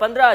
15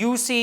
UC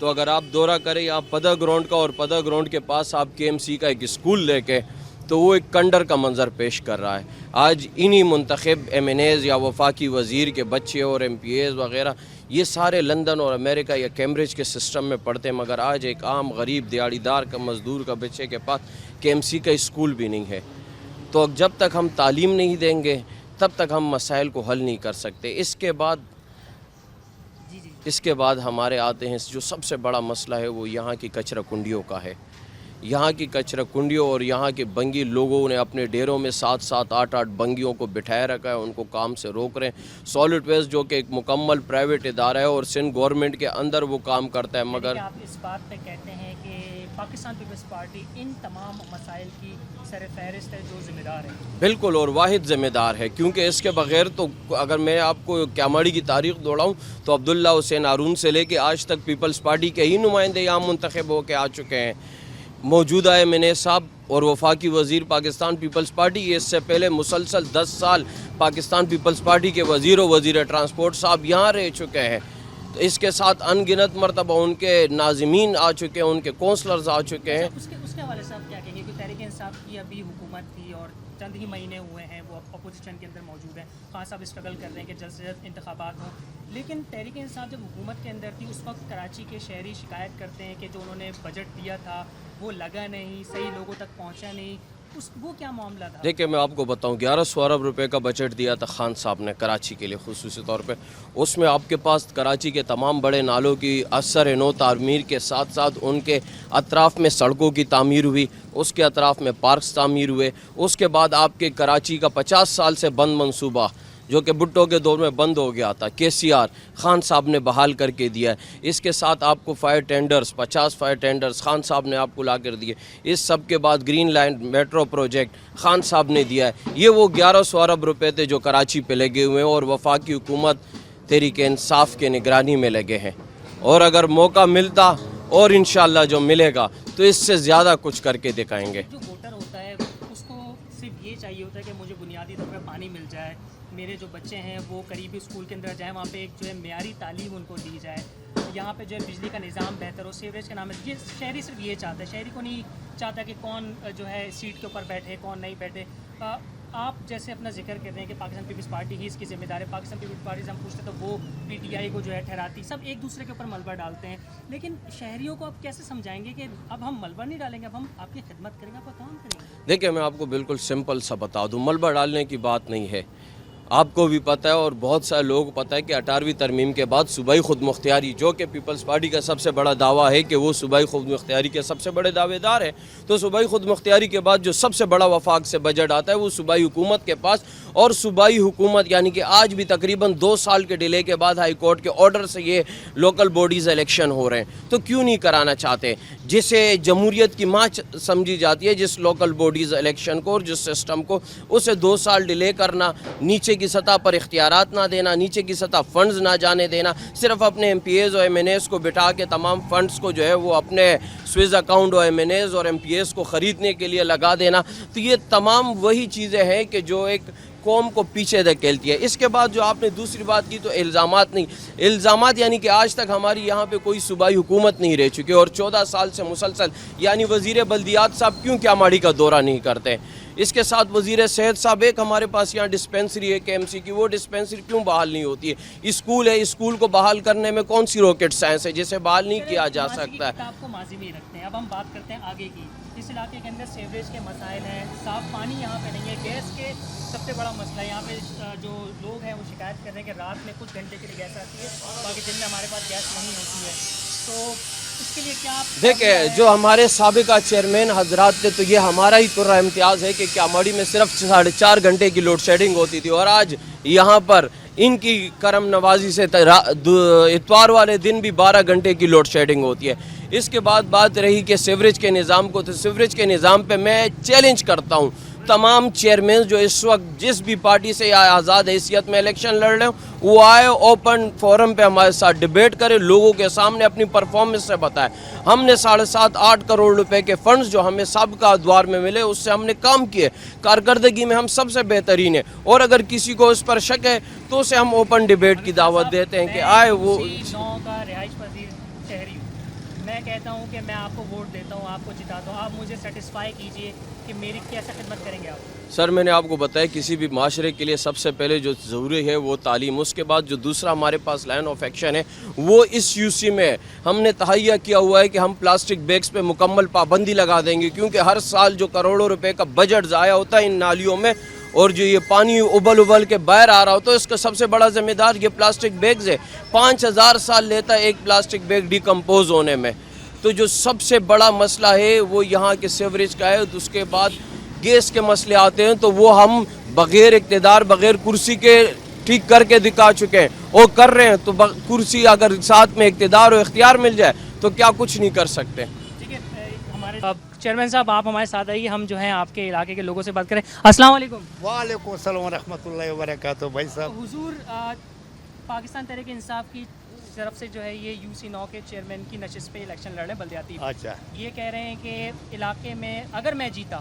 تو اگر آپ دورہ کریں یہاں پدر گراؤنڈ کا اور پدر گراؤنڈ کے پاس آپ کے ایم سی کا ایک اسکول لے کے تو وہ ایک کنڈر کا منظر پیش کر رہا ہے. آج انہی منتخب ایم این ایز یا وفاقی وزیر کے بچے اور ایم پی ایز وغیرہ یہ سارے لندن اور امریکہ یا کیمبرج کے سسٹم میں پڑھتے ہیں, مگر آج ایک عام غریب دیہڑی دار کا مزدور کا بچے کے پاس کے ایم سی کا اسکول بھی نہیں ہے. تو جب تک ہم تعلیم نہیں دیں گے تب تک ہم مسائل کو حل نہیں کر سکتے. اس کے بعد ہمارے آتے ہیں جو سب سے بڑا مسئلہ ہے وہ یہاں کی کچرا کنڈیوں کا ہے. یہاں کی کچرا کنڈیوں اور یہاں کے بنگی لوگوں نے اپنے ڈیروں میں 7-7 8-8 بنگیوں کو بٹھائے رکھا ہے, ان کو کام سے روک رہے ہیں. سالڈ ویسٹ جو کہ ایک مکمل پرائیویٹ ادارہ ہے اور سندھ گورنمنٹ کے اندر وہ کام کرتا ہے, مگر آپ اس بات پہ کہتے ہیں کہ پاکستان پیپلز پارٹی ان تمام مسائل کی سر فہرست ہے, جو ذمہ دار ہے. بالکل, اور واحد ذمہ دار ہے, کیونکہ اس کے بغیر تو اگر میں آپ کو کیاماڑی کی تاریخ دوڑاؤں تو عبداللہ حسین ہارون سے لے کے آج تک پیپلز پارٹی کے ہی نمائندے یہاں منتخب ہو کے آ چکے ہیں. موجودہ ایم این اے صاحب اور وفاقی وزیر پاکستان پیپلز پارٹی, یہ اس سے پہلے مسلسل 10 سال پاکستان پیپلز پارٹی کے وزیر و وزیر ٹرانسپورٹ صاحب یہاں رہ چکے ہیں. تو اس کے ساتھ ان گنت مرتبہ ان کے ناظمین آ چکے ہیں, ان کے کونسلرز آ چکے ہیں. اس کے حوالے سے آپ کیا کہیں گے کہ تحریک انصاف کی ابھی حکومت تھی اور چند ہی مہینے ہوئے ہیں وہ اپوزیشن کے اندر موجود ہیں, خان صاحب اسٹرگل کر رہے ہیں کہ جلد سے جلد انتخابات ہوں, لیکن تحریک انصاف جب حکومت کے اندر تھی اس وقت کراچی کے شہری شکایت کرتے ہیں کہ جو انہوں نے بجٹ دیا تھا وہ لگا نہیں, صحیح لوگوں تک پہنچا نہیں, وہ کیا معاملہ تھا؟ دیکھیں میں آپ کو بتاؤں, 1100 ارب روپے کا بجٹ دیا تھا خان صاحب نے کراچی کے لیے خصوصی طور پہ. اس میں آپ کے پاس کراچی کے تمام بڑے نالوں کی اثر نو تعمیر کے ساتھ ساتھ ان کے اطراف میں سڑکوں کی تعمیر ہوئی, اس کے اطراف میں پارکس تعمیر ہوئے. اس کے بعد آپ کے کراچی کا 50 سال سے بند منصوبہ جو کہ بھٹو کے دور میں بند ہو گیا تھا, کے سی آر خان صاحب نے بحال کر کے دیا ہے. اس کے ساتھ آپ کو fire tenders 50 fire tenders Khan صاحب نے آپ کو لا کر دیے. اس سب کے بعد green line metro project Khan صاحب نے دیا ہے. یہ وہ 1100 ارب روپے تھے جو کراچی پہ لگے ہوئے ہیں اور وفاقی حکومت تحریک انصاف کے نگرانی میں لگے ہیں. اور اگر موقع ملتا اور انشاءاللہ جو ملے گا تو اس سے زیادہ کچھ کر کے دکھائیں گے. جو ووٹر ہوتا ہے اس کو صرف یہ چاہیے ہوتا ہے کہ مجھے بنیادی طور پہ پانی مل جائے, میرے جو بچے ہیں وہ قریبی اسکول کے اندر جائیں, وہاں پہ ایک جو ہے معیاری تعلیم ان کو دی جائے, یہاں پہ جو ہے بجلی کا نظام بہتر ہو, سیوریج کا نام ہے. یہ شہری صرف یہ چاہتا ہے, شہری کو نہیں چاہتا کہ کون جو ہے سیٹ کے اوپر بیٹھے کون نہیں بیٹھے. آپ جیسے اپنا ذکر کر رہے ہیں کہ پاکستان پیپلز پارٹی ہی اس کی ذمہ دار ہے, پاکستان پیپلز پارٹی سے ہم پوچھتے تو وہ پی ٹی آئی کو جو ہے ٹھہراتی, سب ایک دوسرے کے اوپر ملبہ ڈالتے ہیں, لیکن شہریوں کو آپ کیسے سمجھائیں گے کہ اب ہم ملبہ نہیں ڈالیں گے, اب ہم آپ کی خدمت کریں گے, آپ کا کام کریں گے؟ دیکھیں میں آپ کو بالکل سمپل سا بتا دوں, ملبہ ڈالنے کی بات نہیں ہے. آپ کو بھی پتہ ہے اور بہت سارے لوگوں کو پتہ ہے کہ 18ویں ترمیم کے بعد صوبائی خود مختاری, جو کہ پیپلز پارٹی کا سب سے بڑا دعویٰ ہے کہ وہ صوبائی خود مختاری کے سب سے بڑے دعوے دار ہیں, تو صوبائی خود مختاری کے بعد جو سب سے بڑا وفاق سے بجٹ آتا ہے وہ صوبائی حکومت کے پاس, اور صوبائی حکومت یعنی کہ آج بھی تقریباً 2 سال کے ڈیلے کے بعد ہائی کورٹ کے آرڈر سے یہ لوکل بوڈیز الیکشن ہو رہے ہیں, تو کیوں نہیں کرانا چاہتے؟ جسے جمہوریت کی ماں سمجھی جاتی ہے جس لوکل بوڈیز الیکشن کو اور جس سسٹم کو, اسے 2 سال ڈیلے کرنا, نیچے کی سطح پر اختیارات نہ دینا, نیچے کی سطح فنڈز نہ جانے دینا, صرف اپنے ایم پی ایز اور ایم این ایز کو بٹھا کے تمام فنڈز کو جو ہے وہ اپنے سوئز اکاؤنٹ اور ایم این ایز اور ایم پی ایز کو خریدنے کے لیے لگا دینا, تو یہ تمام وہی چیزیں ہیں کہ جو ایک قوم کو پیچھے دھکیلتی ہے. اس کے بعد جو آپ نے دوسری بات کی تو الزامات نہیں, الزامات یعنی کہ آج تک ہماری یہاں پہ کوئی صوبائی حکومت نہیں رہ چکی اور 14 سال سے مسلسل, یعنی وزیر بلدیات صاحب کیوں کیاماڑی کا دورہ نہیں کرتے؟ اس کے ساتھ وزیر صحت صاحب, ایک ہمارے پاس یہاں ڈسپینسری ہے کے ایم سی کی, وہ ڈسپینسری کیوں بحال نہیں ہوتی ہے؟ اسکول ہے, اسکول کو بحال کرنے میں کون سی راکٹ سائنس ہے جسے بحال نہیں کیا جا سکتا ہے؟ آپ کو ماضی میں رکھتے ہیں, اب ہم بات کرتے ہیں آگے کی. اس علاقے کے اندر سیوریج کے مسائل ہیں, صاف پانی یہاں پہ نہیں ہے, گیس کے سب سے بڑا مسئلہ ہے. یہاں پہ جو لوگ ہیں وہ شکایت کر رہے ہیں کہ رات میں کچھ گھنٹے کے لیے گیس آتی ہے, باقی دن میں ہمارے پاس گیس نہیں ہوتی ہے. تو اس کے لیے کیا دیکھیں, جو ہمارے سابقہ چیئرمین حضرات تھے تو یہ ہمارا ہی پورا امتیاز ہے کہ کیاماڑی میں صرف 4.5 گھنٹے کی لوڈ شیڈنگ ہوتی تھی, اور آج یہاں پر ان کی کرم نوازی سے اتوار والے دن بھی 12 گھنٹے کی لوڈ شیڈنگ ہوتی ہے. اس کے بعد بات رہی کہ سیوریج کے نظام کو, تو سیوریج کے نظام پہ میں چیلنج کرتا ہوں تمام چیئرمین جو اس وقت جس بھی پارٹی سے یا آزاد حیثیت میں الیکشن لڑ رہے ہیں, وہ آئے اوپن فورم پہ ہمارے ساتھ ڈیبیٹ کرے, لوگوں کے سامنے اپنی پرفارمنس سے بتائے. ہم نے 7.5-8 کروڑ روپے کے فنڈز جو ہمیں سابقہ ادوار میں ملے اس سے ہم نے کام کیے, کارکردگی میں ہم سب سے بہترین ہیں, اور اگر کسی کو اس پر شک ہے تو اسے ہم اوپن ڈیبیٹ کی دعوت دیتے ہیں کہ آئے. وہ میں کہتا ہوں کہ میں آپ کو ووٹ دیتا ہوں, آپ کو جتاتا ہوں, آپ مجھے سیٹسفائی کیجئے کہ میری کیسا خدمت کریں گے آپ؟ سر میں نے آپ کو بتایا کسی بھی معاشرے کے لیے سب سے پہلے جو ضروری ہے وہ تعلیم, اس کے بعد جو دوسرا ہمارے پاس لائن آف ایکشن ہے وہ اس یو سی میں ہے. ہم نے تہیہ کیا ہوا ہے کہ ہم پلاسٹک بیگز پہ مکمل پابندی لگا دیں گے, کیونکہ ہر سال جو کروڑوں روپے کا بجٹ ضائع ہوتا ہے ان نالیوں میں, اور جو یہ پانی ابل کے باہر آ رہا ہوتا ہے, اس کا سب سے بڑا ذمہ دار یہ پلاسٹک بیگز ہے. 5000 سال لیتا ہے ایک پلاسٹک بیگ ڈیکمپوز ہونے میں. تو جو سب سے بڑا مسئلہ ہے وہ یہاں کے سیوریج کا ہے. اس کے بعد گیس کے مسئلے آتے ہیں, تو وہ ہم بغیر اقتدار, بغیر کرسی کے ٹھیک کر کے دکھا چکے ہیں, اور کر رہے ہیں. تو کرسی اگر ساتھ میں اقتدار و اختیار مل جائے تو کیا کچھ نہیں کر سکتے. ٹھیک ہے, ہمارے چیئرمین صاحب آپ ہمارے ساتھ آئیے, ہم جو ہیں آپ کے علاقے کے لوگوں سے بات کریں. السلام علیکم. وعلیکم السلام ورحمۃ اللہ وبرکاتہ. بھائی صاحب, حضور, پاکستان تحریک انصاف کی طرف سے جو ہے یہ یو سی 9 کے چیئرمین کی نشست پہ الیکشن لڑ رہے ہیں بلدیاتی. اچھا, یہ کہہ رہے ہیں کہ علاقے میں اگر میں جیتا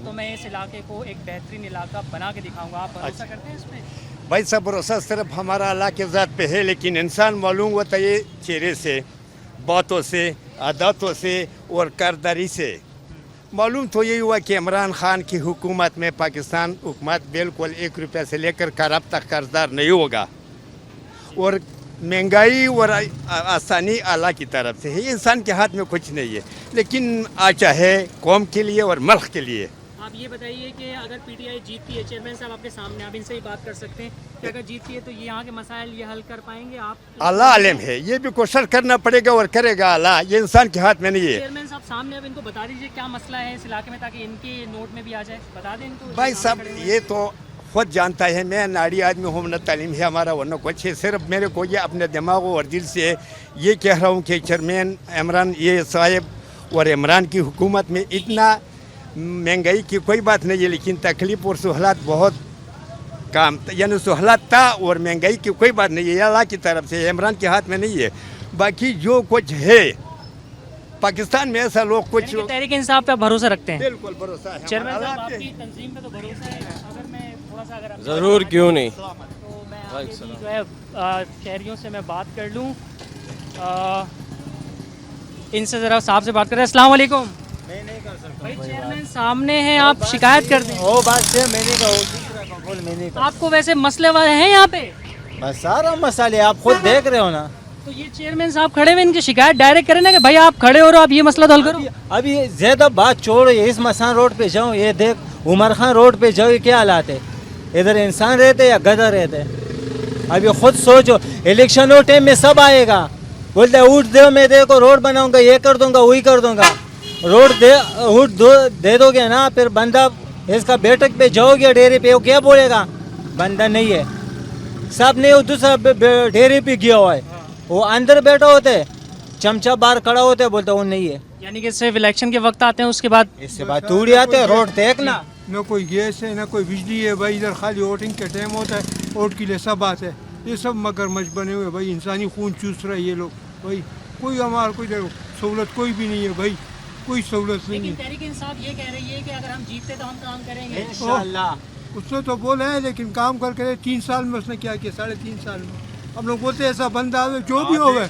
تو میں اس علاقے کو ایک بہترین علاقہ بنا کے دکھاؤں گا. آپ بھروسہ کرتے ہیں اس پہ؟ بھائی صاحب بھروسہ صرف ہمارا اللہ کے ذات پہ ہے, لیکن انسان معلوم ہوتا ہے چہرے سے, باتوں سے, عادتوں سے اور کرداری سے. معلوم تو یہی ہوا کہ عمران خان کی حکومت میں پاکستان حکومت بالکل 1 روپیہ سے لے کر اب تک قرضدار نہیں ہوگا, اور مہنگائی اور آسانی اللہ کی طرف سے ہے. انسان کے ہاتھ میں کچھ نہیں ہے, لیکن آچا ہے قوم کے لیے اور ملک کے لیے. آپ یہ بتائیے کہ اگر پی ٹی آئی جیتتی ہے, چیئرمین صاحب آپ کے سامنے, آپ ان سے ہی بات کر سکتے ہیں کہ اگر جیتتی ہے تو یہاں کے مسائل یہ حل کر پائیں گے آپ؟ اللہ عالم ہے, یہ بھی کوشش کرنا پڑے گا اور کرے گا اللہ, یہ انسان کے ہاتھ میں نہیں ہے. چیئرمین صاحب سامنے اب ان کو بتا دیجیے کیا مسئلہ ہے اس علاقے میں, تاکہ ان کے نوٹ میں بھی آ جائے. بتا دیں ان کو. بھائی صاحب یہ تو خود جانتا ہے, میں ناڑی آدمی ہوں, نہ تعلیم ہے ہمارا ورنہ کچھ ہے. صرف میرے کو یہ اپنے دماغ اور دل سے یہ کہہ رہا ہوں کہ چیئرمین عمران یہ صاحب اور عمران کی حکومت میں اتنا مہنگائی کی کوئی بات نہیں ہے, لیکن تکلیف اور سہولت بہت کام, یعنی سہولت تھا اور مہنگائی کی کوئی بات نہیں ہے, اللہ کی طرف سے, عمران کے ہاتھ میں نہیں ہے. باقی جو کچھ ہے پاکستان میں ایسا لوگ کچھ تحریک انصاف پہ بھروسہ رکھتے ہیں؟ بالکل بھروسہ ہے. چیئرمین صاحب آپ کی تنظیم پہ تو بھروسہ ہے. اگر میں تھوڑا سا اگر ضرور, کیوں نہیں. تو میں آگے بھی جو ہے شہریوں سے میں بات کر لوں, ان سے ذرا صاحب سے بات کریں. السلام علیکم. میں نہیں کر سکتا بھائی چیئرمین سامنے ہیں, آپ شکایت کر دیں. وہ بات سے میں نہیں کہوں, بول میں نہیں آپ کو ویسے مسئلے والے ہیں یہاں پہ؟ بس سارا مسئلے آپ خود دیکھ رہے ہو نا. تو یہ چیئرمین صاحب کھڑے ہوئے, ان کی شکایت ڈائریکٹ کریں نا کہ بھائی آپ کھڑے ہو رہے ہو, آپ یہ مسئلہ تو حل کرو. ابھی زیادہ بات چھوڑو, اس مسان روڈ پہ جاؤ, یہ دیکھ عمر خان روڈ پہ جاؤ, یہ کیا حالات ہے. ادھر انسان رہتے یا گدھا رہتے. ابھی خود سوچو, الیکشن ہو ٹائم میں سب آئے گا, بولتے اونٹ دو, میں دیکھو روڈ بناؤں گا, یہ کر دوں گا, وہی کر دوں گا. روڈ دے اونٹ دے دو گے نا, پھر بندہ اس کا بیٹھک پہ جاؤ گے ڈیری پہ, وہ کیا بولے گا, بندہ نہیں ہے. سب نے وہ دوسرا ڈیری پہ گیا ہوا ہے, وہ اندر بیٹھا ہوتے, چمچہ باہر کھڑا ہوتے, بولتے وہ نہیں ہے. یعنی کہ صرف الیکشن کے وقت آتے ہیں, اس کے بعد اس سے بعد توڑی آتے, روڈ دیکھنا. نہ کوئی گیس ہے نہ کوئی بجلی ہے. بھائی ادھر خالی ووٹنگ کا ٹائم ہوتا ہے, ووٹ کے لیے سب آتے ہیں. یہ سب مگرمچھ بنے ہوئے بھائی, انسانی خون چوس رہا ہے یہ لوگ. بھائی کوئی ہمارا کوئی سہولت کوئی بھی نہیں ہے بھائی, کوئی سہولت نہیں لیکن ہے. تحریک انصاف یہ کہہ رہی ہے کہ اگر ہم جیتے تو ہم کام کریں گے. انشاءاللہ اس نے تو بولا ہے, لیکن کام کر کے 3 سال میں اس نے کیا کیا, 3.5 سال میں. ہم لوگ بولتے ایسا بندہ آئے, جو بھی ہوگا,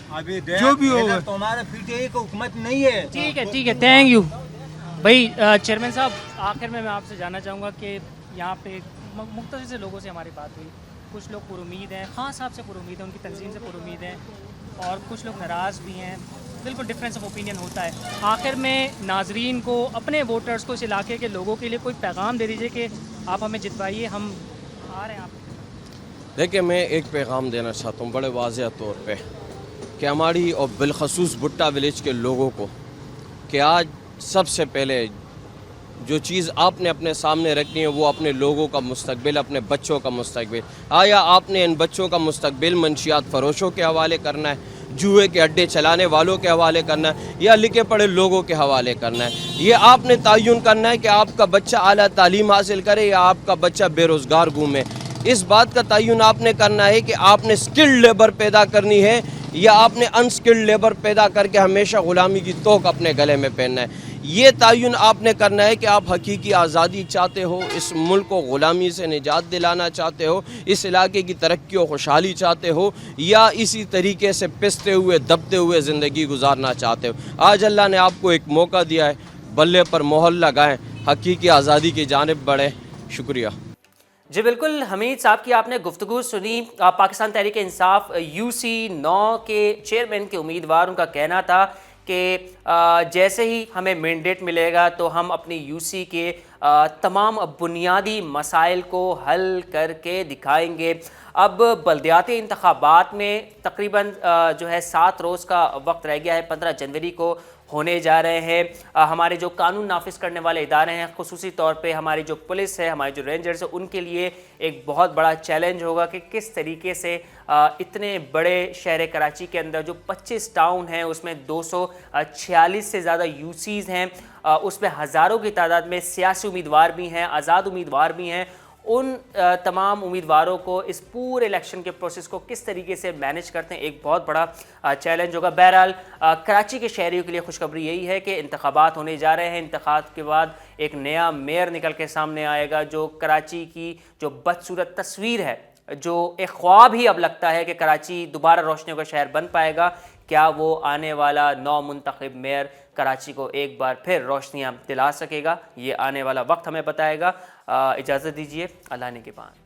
جو بھی ہوگا. تمہارا پی ٹی آئی کو حکومت نہیں ہے. ٹھیک ہے, ٹھیک ہے, تھینک یو. بھائی چیئرمین صاحب, آخر میں آپ سے جاننا چاہوں گا کہ یہاں پہ مختصر سے لوگوں سے ہماری بات ہوئی. کچھ لوگ پر امید ہیں, خان صاحب سے پر امید ہیں, ان کی تنظیم سے پر امید ہیں, اور کچھ لوگ ناراض بھی ہیں. بالکل ڈفرینس آف اوپینین ہوتا ہے. آخر میں ناظرین کو, اپنے ووٹرز کو, اس علاقے کے لوگوں کے لیے کوئی پیغام دے دیجیے کہ آپ ہمیں جتوائیے, ہم آ رہے ہیں. آپ دیکھیں, میں ایک پیغام دینا چاہتا ہوں بڑے واضح طور پہ, کہ ہماری اور بالخصوص بھٹا ولیج کے لوگوں کو, کہ آج سب سے پہلے جو چیز آپ نے اپنے سامنے رکھنی ہے وہ اپنے لوگوں کا مستقبل, اپنے بچوں کا مستقبل. آیا آپ نے ان بچوں کا مستقبل منشیات فروشوں کے حوالے کرنا ہے, جوئے کے اڈے چلانے والوں کے حوالے کرنا ہے, یا لکھے پڑھے لوگوں کے حوالے کرنا ہے؟ یہ آپ نے تعین کرنا ہے کہ آپ کا بچہ اعلیٰ تعلیم حاصل کرے یا آپ کا بچہ بے روزگار گھومے. اس بات کا تعین آپ نے کرنا ہے کہ آپ نے سکلڈ لیبر پیدا کرنی ہے یا آپ نے انسکلڈ لیبر پیدا کر کے ہمیشہ غلامی کی توق اپنے گلے میں پہننا ہے. یہ تعین آپ نے کرنا ہے کہ آپ حقیقی آزادی چاہتے ہو, اس ملک کو غلامی سے نجات دلانا چاہتے ہو, اس علاقے کی ترقی و خوشحالی چاہتے ہو, یا اسی طریقے سے پستے ہوئے دبتے ہوئے زندگی گزارنا چاہتے ہو. آج اللہ نے آپ کو ایک موقع دیا ہے, بلے پر مہر لگائیں, حقیقی آزادی کی جانب بڑھیں. شکریہ. جی بالکل حمید صاحب کی آپ نے گفتگو سنی. پاکستان تحریک انصاف UC9 کے چیئرمین کے امیدوار ان کا کہنا تھا کہ جیسے ہی ہمیں مینڈیٹ ملے گا تو ہم اپنی UC کے تمام بنیادی مسائل کو حل کر کے دکھائیں گے. اب بلدیاتی انتخابات میں تقریباً جو ہے 7 روز کا وقت رہ گیا ہے, 15 جنوری کو ہونے جا رہے ہیں. ہمارے جو قانون نافذ کرنے والے ادارے ہیں, خصوصی طور پہ ہماری جو پولیس ہے, ہمارے جو رینجرز ہیں, ان کے لیے ایک بہت بڑا چیلنج ہوگا کہ کس طریقے سے اتنے بڑے شہر کراچی کے اندر جو 25 ٹاؤن ہیں, اس میں 246 سے زیادہ UCs ہیں, اس میں ہزاروں کی تعداد میں سیاسی امیدوار بھی ہیں, آزاد امیدوار بھی ہیں. ان تمام امیدواروں کو اس پورے الیکشن کے پروسیس کو کس طریقے سے مینیج کرتے ہیں, ایک بہت بڑا چیلنج ہوگا. بہرحال کراچی کے شہریوں کے لیے خوشخبری یہی ہے کہ انتخابات ہونے جا رہے ہیں. انتخابات کے بعد ایک نیا میئر نکل کے سامنے آئے گا, جو کراچی کی جو بدصورت تصویر ہے, جو ایک خواب ہی اب لگتا ہے کہ کراچی دوبارہ روشنیوں کا شہر بن پائے گا, کیا وہ آنے والا نو منتخب میئر کراچی کو ایک بار پھر روشنیاں دلا سکے گا؟ یہ آنے والا وقت ہمیں بتائے گا. اجازت دیجیے, اللہ نے کے بعد.